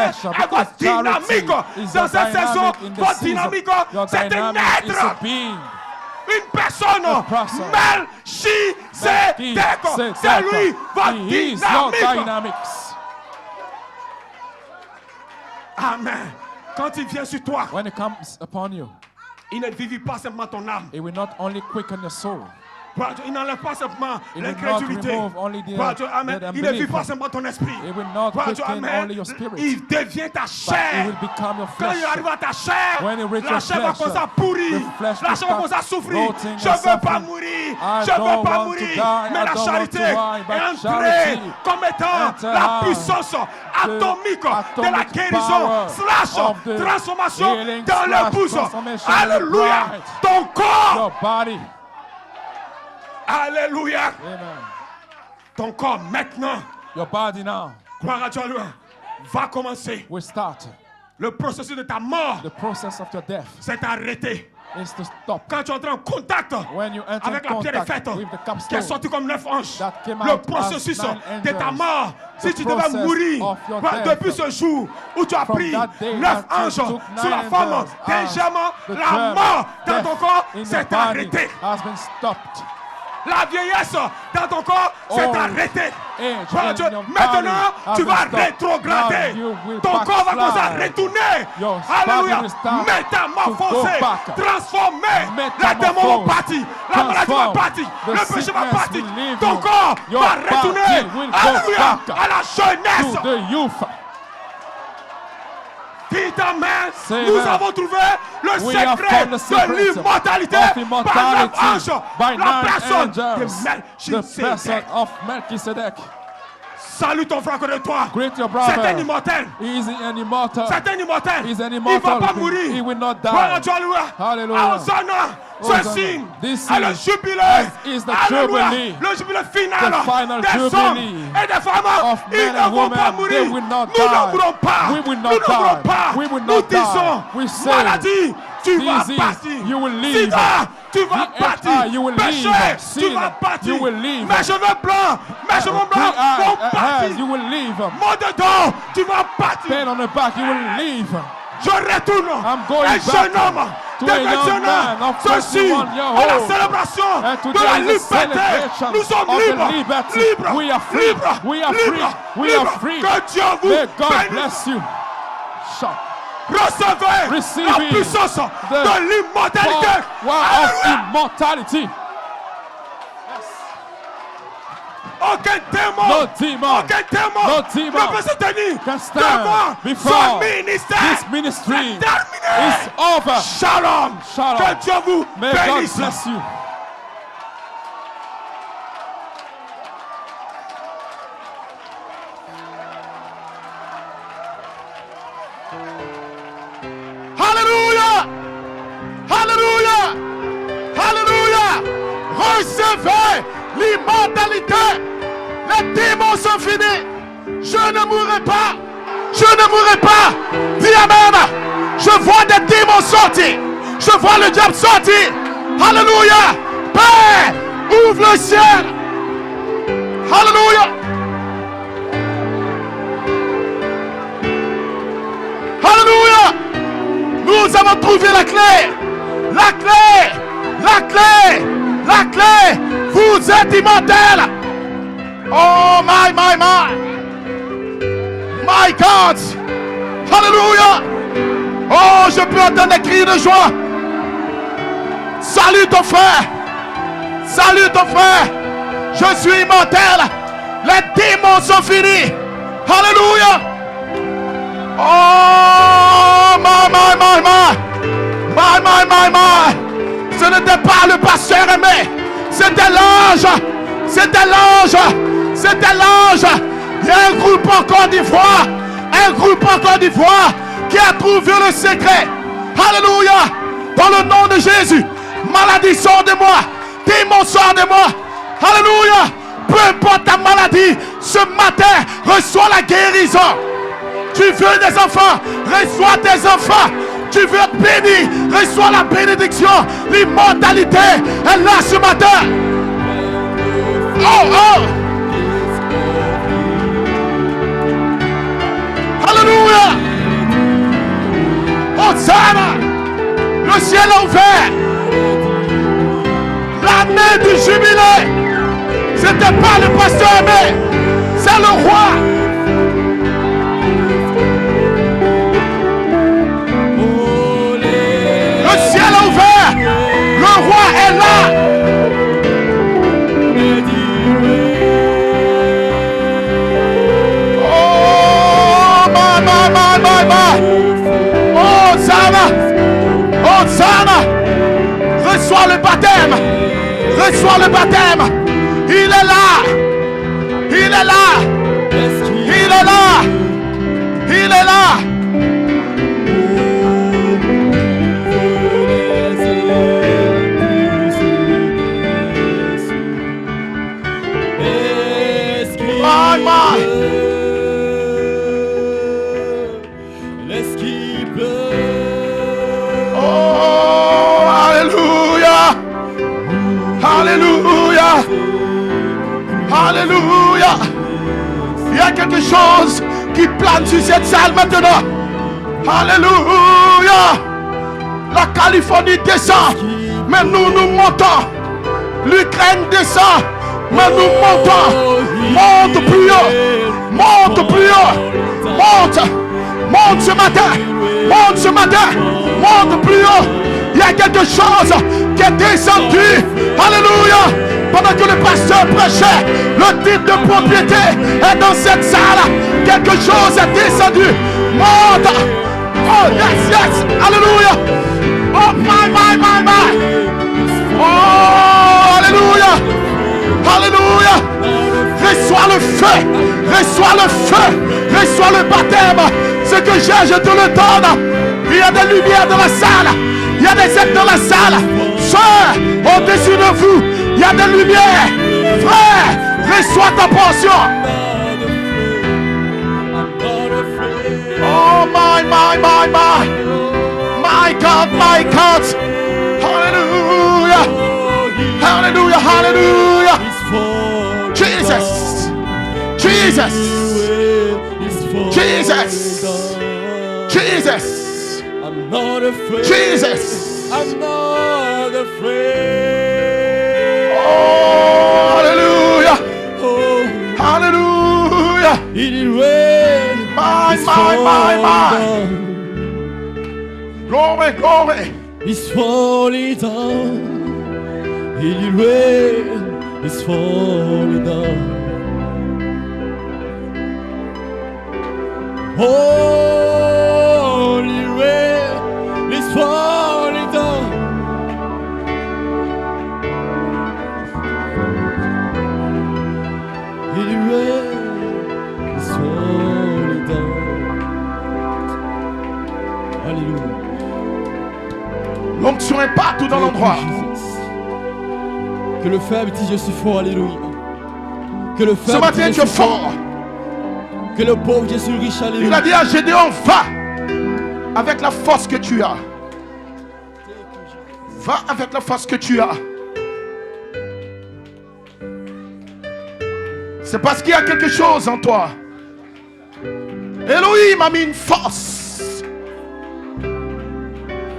flesh, I because was denied dynamique is dans your cette saison. dynamic in the Votre season. dynamique, Your c'est un dynamic is a être, being. une personne. person. Melchizedek, c'est lui, votre He is your dynamique. dynamics. Amen. Quand il vient sur toi, When it comes upon you, il ne vivit pas simplement ton âme. it will not only quicken your soul. Il n'enlève pas simplement It will l'incrédulité. not remove only the Amen. unbelief. Il ne vit pas simplement ton esprit. It will not quicken Amen. only your spirit. Il devient ta But it chair. will become your Quand flesh. il arrive à ta chair, When it reaches la chair va flesh, commencer à pourrir. the flesh La will chair va commencer à start souffrir. rotting Je and ne veux pas suffering. mourir. I Je ne veux don't pas want to mourir. die. Mais I la don't charité want to die, est but entrée charity comme étant enter la out puissance atomique de la atomic guérison power slash of the transformation healing dans slash l'épouse. transformation in the Alléluia. bride. Ton corps. Your body. Alléluia. Amen. Ton corps maintenant, Your body now gloire à Dieu, va commencer. will start. Le processus de ta mort The process of your death s'est arrêté. is to stop. Quand tu entres en contact When you enter avec in la pierre est contact faite, with the qui est capstone sortie comme 9 anges, that came le out processus as 9 de ta angels, mort, si the tu devais process mourir of your depuis death, ce jour où tu as from pris that day 9 that you anges took sous la 9 forme angels d'un as germe, the la germ, mort dans death ton corps in the s'est body arrêtée. has been stopped. La vieillesse dans ton corps s'est Old arrêtée. age Gloire à in Dieu. your Maintenant, body tu has vas been stopped. rétrograder. Now you will Ton corps va commencer à backslide. retourner. Your Alléluia. body will start Métamorphosé. to go back. Transformé. Les Métamorphose. démons vont partir. La maladie va Transform. partir. The Le péché va sickness partir. will leave Ton you. corps Your va body retourner. will go Alléluia. back À la jeunesse. To the youth. Dis amen. Say Nous amen. avons trouvé le We have secret found the de secret l'immortalité of par immortality neuf anges. by La 9 personne angels. de The person Melchizedek. of Melchizedek. Salue ton frère de toi. Greet your C'est un brother. immortel. He is an immortal. C'est un immortel. He's an Il ne va immortal. pas mourir. He will not Gloire à die. Dieu, alléluia. Hallelujah. Hosanna. Ce Hosanna. signe This est le signe jubilé. is the Alléluia. jubilee. Le jubilé final The final des hommes jubilee et des femmes. of Ils men ne and vont pas women. mourir. They will not Nous die. ne mourrons pas. We will Nous not ne mourrons die. pas. We will Nous not die. disons, We say, maladie, tu vas disease, partir. you will leave. Sida, tu vas VHI, partir. you will Péché, leave. tu Sin, vas partir. you will leave. Mes cheveux blancs, mes cheveux blancs vont partir. You will leave. Mon dedans, tu vas partir. Pain on the back, you will leave. Je retourne. I'm going un back jeune homme to de a young 21 man ans. of Ceci 21 years est la old. célébration And de today la is a liberté. celebration Nous sommes of the libres. liberty. Libres. We are free. Libres. We are Libres. free. We are Libres. free. Que Dieu vous May God bénisse. bless you. Shout. Recevez la Receiving puissance the de l'immortalité. power of Alléluia. immortality. Aucun démon, No demon, aucun démon no demon ne peut se tenir can devant stand son before ministère. this ministry C'est terminé. is over. Shalom. Shalom. Que Dieu vous May God bénisse. bless you. Alléluia. Alléluia. Alléluia. Recevez l'immortalité. Les démons sont finis. Je ne mourrai pas. Je ne mourrai pas. Dis Amen. Je vois des démons sortir. Je vois le diable sortir. Alléluia. Père, ouvre le ciel. Alléluia. Alléluia. Nous avons trouvé la clé. La clé. La clé. La clé. Vous êtes immortels. Oh my. My God. Alléluia. Oh, je peux entendre des cris de joie. Salut ton frère. Salut ton frère. Je suis immortel. Les démons sont finis. Alléluia. Oh, my. Ce n'était pas le pasteur aimé. C'était l'ange. C'était l'ange. C'était l'ange. Il y a un groupe en Côte d'Ivoire. Un groupe en Côte d'Ivoire qui a trouvé le secret. Alléluia. Dans le nom de Jésus. Maladie sort de moi. Démon sort de moi. Alléluia. Peu importe ta maladie, ce matin, reçois la guérison. Tu veux des enfants, reçois tes enfants. Tu veux être béni, reçois la bénédiction. L'immortalité est là ce matin. Oh. Alléluia. Hosanna. Le ciel est ouvert. L'année du jubilé. C'était pas le pasteur aimé. C'est le roi. Le ciel est ouvert. Le roi est là. Oh, my. Hosanna. Hosanna. Reçois le baptême. Reçois le baptême. Il est là. Il est là. Il est là. Il est là. Oh, alléluia. Alléluia. Alléluia. Il y a quelque chose qui plane sur cette salle maintenant. Alléluia. La Californie descend, mais nous montons. L'Ukraine descend, mais nous montons. Monte plus haut. Monte plus haut. Monte. Monte ce matin. Monte ce matin. Monte plus haut. Il y a quelque chose qui est descendu. Alléluia. Pendant que le pasteur prêchait, le titre de propriété est dans cette salle. Quelque chose est descendu. Monte. Oh, yes. Alléluia. Oh, my. Oh, alléluia. Alléluia. Reçois le feu. Reçois le feu. Reçois le baptême. Ce que j'ai, je te le donne. Il y a des lumières dans la salle. Il y a des aides dans la salle. Sœurs, au-dessus de vous, il y a des lumières. Frère, reçois ta portion. Oh, my. My God. Hallelujah. Hallelujah. Jesus. I'm not afraid. Jesus. I'm not afraid. Oh, hallelujah. Oh, Hallelujah. it is rain. My. Glory. It's falling down. It is rain. It's falling down. Holy rain is falling down. Holy rain is falling down. Alléluia. L'onction est partout dans l'endroit. Que le faible dise je suis fort, alléluia. Que le Ce faible matin, dise tu es fort. que le pauvre je suis riche, Il alléluia. a dit à Gédéon, va avec la force que tu as. Va avec la force que tu as. C'est parce qu'il y a quelque chose en toi. Elohim a mis une force.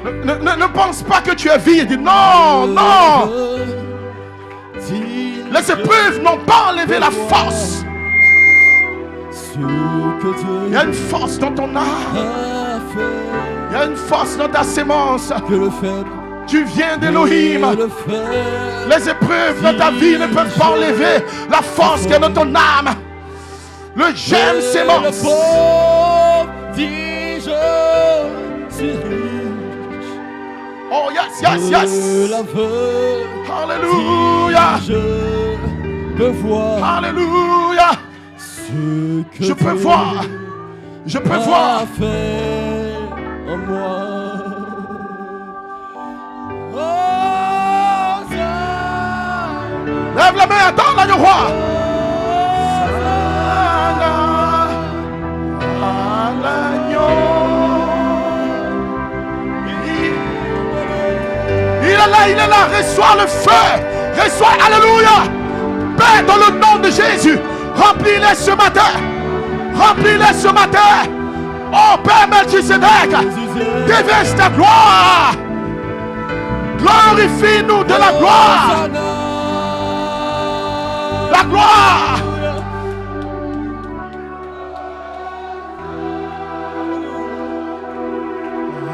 Ne pense pas que tu es vide. Non. Les épreuves n'ont pas enlevé la force. Il y a une force dans ton âme. Il y a une force dans ta sémence. Que le faible, Tu viens d'Elohim. que le faible, Les épreuves de ta vie ne peuvent pas enlever la force qui est dans ton âme. Le j'aime le sémence. pauvre dit je suis riche. Oh yes. De l'aveugle Alléluia. je peux voir Alléluia. ce que Je peux Dieu voir. Je peux voir. a fait en moi. Lève la main, attends là, le roi. Il est là, reçois le feu. Reçois, alléluia. Père, dans le nom de Jésus, remplis-les ce matin. Remplis-les ce matin. Oh Père Melchisedec, déverse ta gloire. Glorifie-nous de la gloire. La gloire.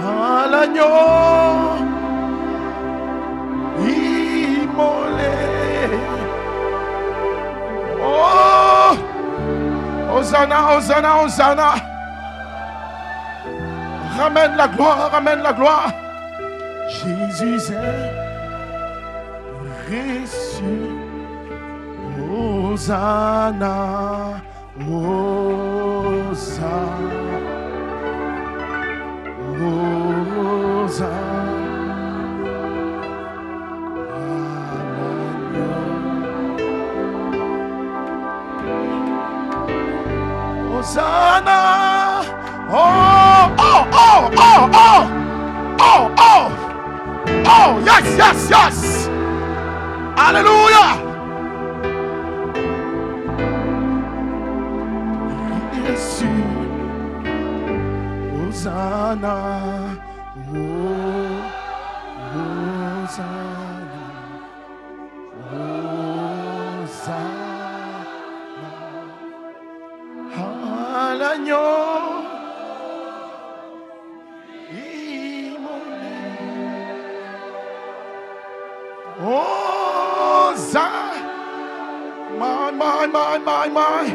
À l'agneau immolé. Oh, Hosanna, Hosanna, Hosanna. Ramène la gloire, ramène la gloire. Jésus est reçu. Hosanna, Hosanna, Hosanna. Hosanna. Oh, oh, oh, oh, oh, oh, oh, oh, yes, yes, yes. Hallelujah. Jésus, Hosanna, oh, Hosanna, Hosanna, à l'agneau. Oh, my.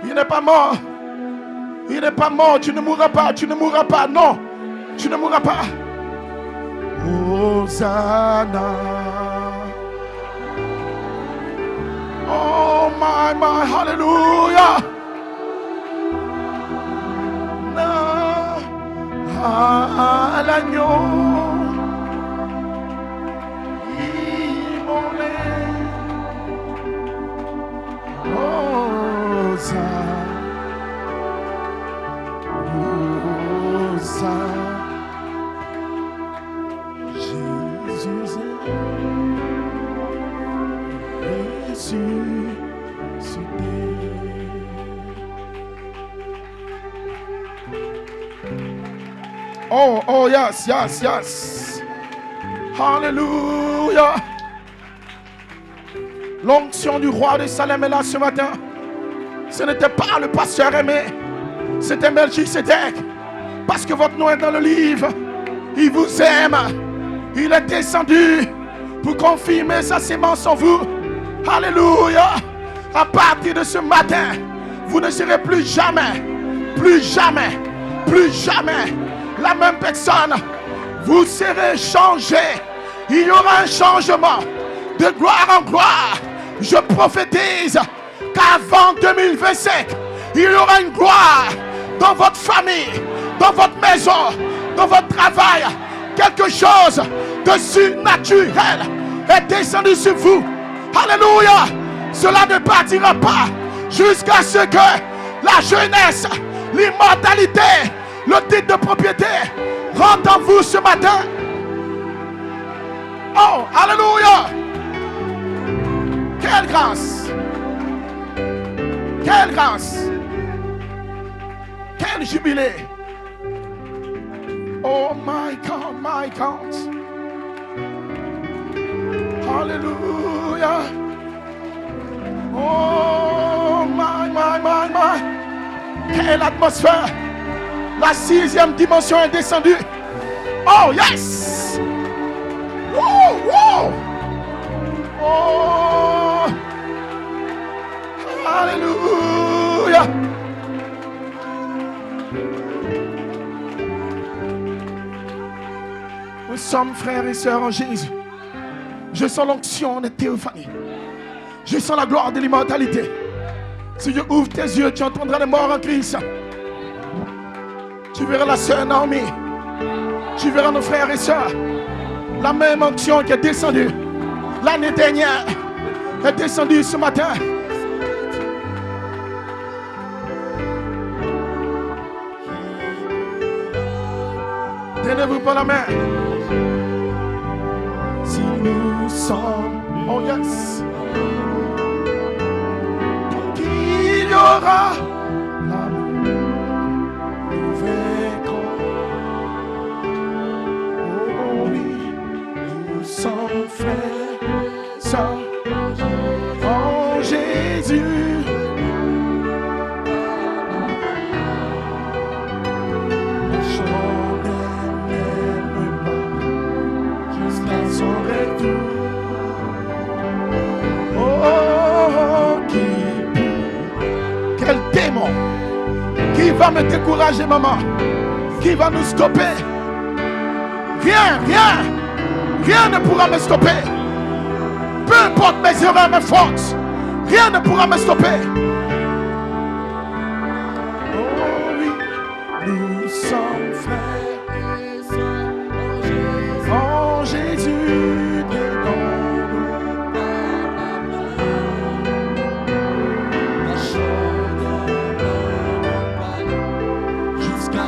Il n'est pas mort. Il n'est pas mort. Tu ne mourras pas. Tu ne mourras pas. Non. Tu ne mourras pas. Hosanna. Oh, my. Hallelujah. À l'agneau immolé. Jésus est ressuscité. Oh, yes. Hallelujah. L'onction du roi de Salem est là ce matin. Ce n'était pas le pasteur aimé, c'était Melchisedec. Parce que votre nom est dans le livre. Il vous aime. Il est descendu pour confirmer sa sémence en vous. Alléluia. À partir de ce matin, vous ne serez plus jamais la même personne. Vous serez changé. Il y aura un changement de gloire en gloire. Je prophétise qu'avant 2025, il y aura une gloire dans votre famille, dans votre maison, dans votre travail. Quelque chose de surnaturel est descendu sur vous. Alléluia. Cela ne partira pas jusqu'à ce que la jeunesse, l'immortalité, le titre de propriété rentre en vous ce matin. Oh, alléluia. Quelle grâce. Quelle grâce. Quel jubilé. Oh my God, my God. Hallelujah. Oh my. Quelle atmosphère. La 6e dimension est descendue. Oh yes. Wow. Oh. Alléluia. Nous sommes frères et sœurs en Jésus. Je sens l'onction de théophanie. Je sens la gloire de l'immortalité. Si Dieu ouvre tes yeux, tu entendras les morts en Christ. Tu verras la sœur Naomi. Tu verras nos frères et sœurs. La même onction qui est descendue l'année dernière est descendue ce matin. Tenez-vous par la main. Si nous sommes, oh yes, pour qu'il y aura l'amour, nous vaincrons. Oh oui, nous sommes frères, sœurs, en Jésus. Quel démon qui va me décourager, maman, qui va nous stopper? Rien ne pourra me stopper. Peu importe mes erreurs, mes forces, rien ne pourra me stopper. Oh oui, nous sommes frères et sœurs en Jésus.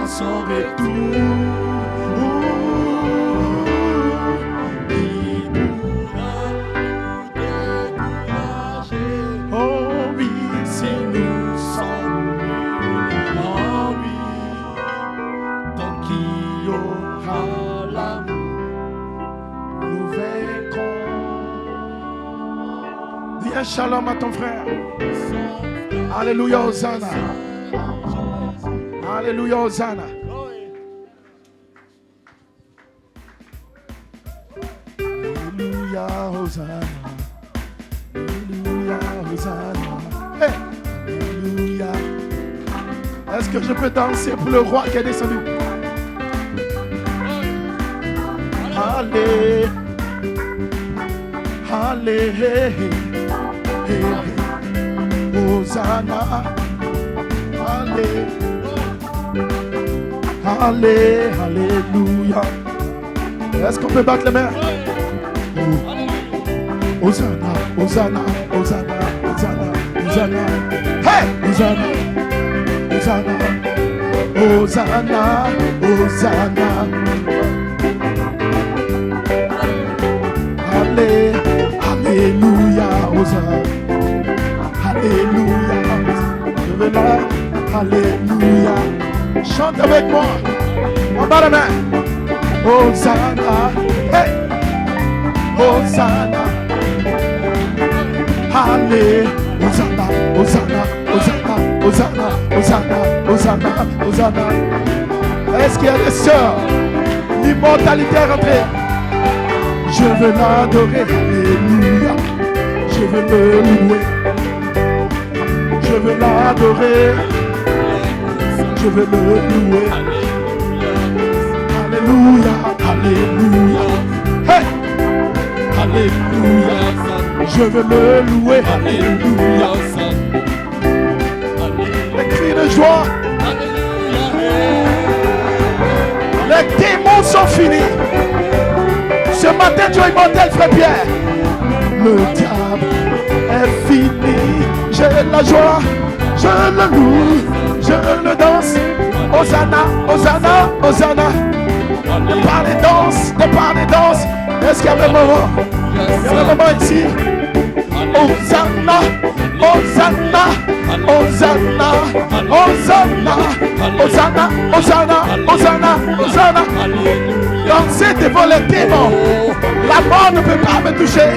Son retour, qui pourra nous décourager? Oh oui, si nous sommes unis en lui, tant qu'il y aura l'amour, nous vaincrons. Dis un shalom à ton frère. Alléluia, Hosanna. Alléluia, Hosanna. Alléluia, Hosanna. Alléluia, Hosanna. Hey. Alléluia. Est-ce que je peux danser pour le roi qui est descendu? Allez. Allez. Hosanna. Allez. Allez, alléluia. Est-ce qu'on peut battre les mains? Oh. Hosanna, Hosanna, Hosanna, Hosanna, Hosanna. Hey! Hosanna, Hosanna, Hosanna, Hosanna. Allez, alléluia, Hosanna. Alléluia. Je vais là, alléluia. Chante avec moi. En bas la main. Hosanna. Hey. Hosanna. Allez. Hosanna. Hosanna. Hosanna. Hosanna. Hosanna. Hosanna. Hosanna. Est-ce qu'il y a des sœurs? L'immortalité est rentrée. Je veux l'adorer. Alléluia. Je veux le louer. Je veux l'adorer. Je veux le louer. Alléluia, alléluia. Hey! Alléluia. Je veux le louer. Alléluia. Les cris de joie. Les démons sont finis. Ce matin, Dieu immortel, frère Pierre. Le diable est fini. J'ai la joie. Je le loue. Je le danse. Hosanna, Hosanna, Hosanna. De par les danses, Est-ce qu'il y a un moment? Il y a un moment ici. Hosanna, Hosanna, Hosanna, Hosanna, Hosanna, Hosanna, Hosanna, Hosanna. Dansez devant les démons. La mort ne peut pas me toucher.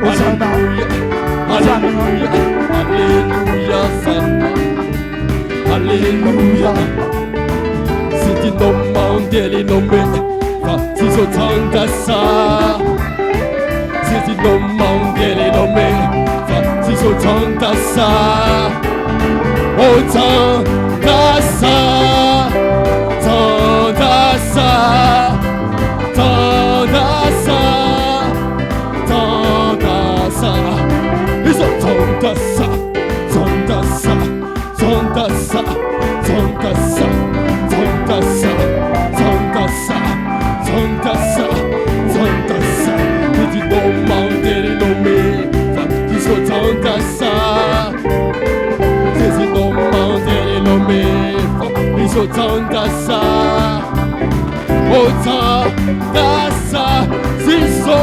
Hosanna, Hosanna. Alléluia. C'est un homme mondial nommé Fatiso Tantasa. C'est un homme mondial nommé Fatiso Tantasa. Oh Tantasa, Tantasa, Tantasa, Tantasa. Ils sont Tantasa, Tantasa. Tantasa, Tantasa, Tantasa, Tantasa, Tantasa, Tantasa. Petit moment dénommé, Fatiso Tantasa. Petit moment dénommé, Fatiso Tantasa. Oh Tantasa, Ziso,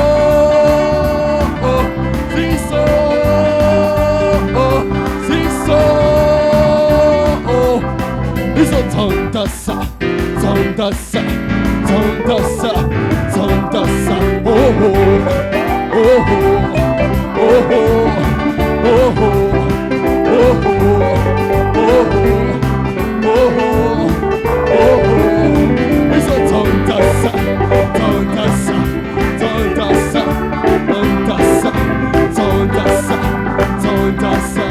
Ziso, Ziso. Santasa, Santasa, oh oh, oh oh, oh oh, oh oh, oh oh, oh oh, oh oh. It's a Santasa, Santasa, Santasa, Santasa, Santasa, Santasa,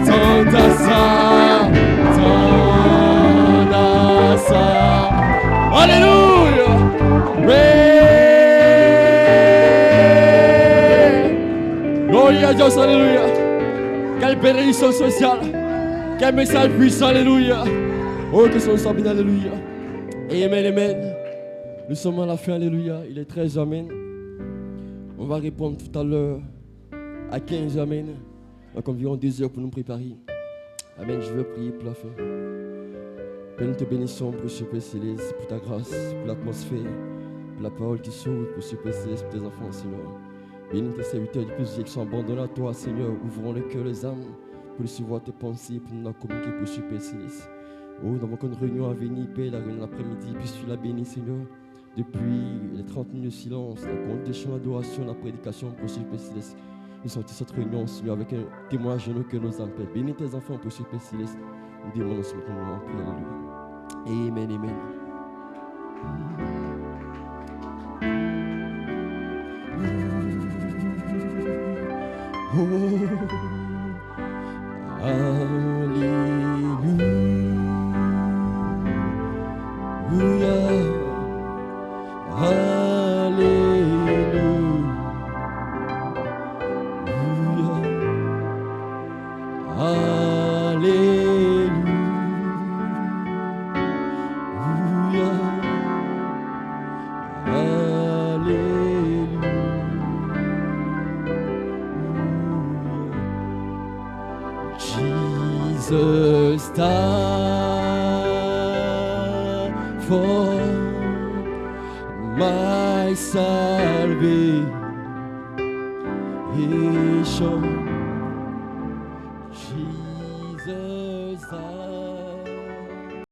Santasa, Santasa. Alléluia. Gloria a Dios, alléluia. Quelle bénédiction sociale. Quel message puissant, alléluia. Oh, que son sang bien, alléluia. Amen, amen. Nous sommes à la fin, alléluia. Il est 13, amen. On va répondre tout à l'heure à 15, amen. Donc environ 2 heures pour nous préparer. Amen, je veux prier pour la fin. Père, nous te bénissons pour ce Père Céleste, pour ta grâce, pour l'atmosphère, pour la parole qui s'ouvre, pour ce Père Céleste, pour tes enfants, Seigneur. Bénis tes serviteurs du plus qui sont abandonnés à toi, Seigneur. Ouvrons le cœur, les âmes, pour recevoir tes pensées, pour nous la communiquer pour ce Père Céleste. Oh, nous avons une réunion à venir, Père, la réunion l'après-midi, puisses-tu la bénir, Seigneur. Depuis les 30 minutes de silence, la compte de chants d'adoration, la prédication pour ce Père Céleste. Nous sortons cette réunion, Seigneur, avec un témoignage de nos cœurs, nos âmes, Père. Bénis tes enfants pour ce Père Céleste. Nous demandons ce matin en prière, alléluia. Amen, amen. Oh, Jesus died for my salvation.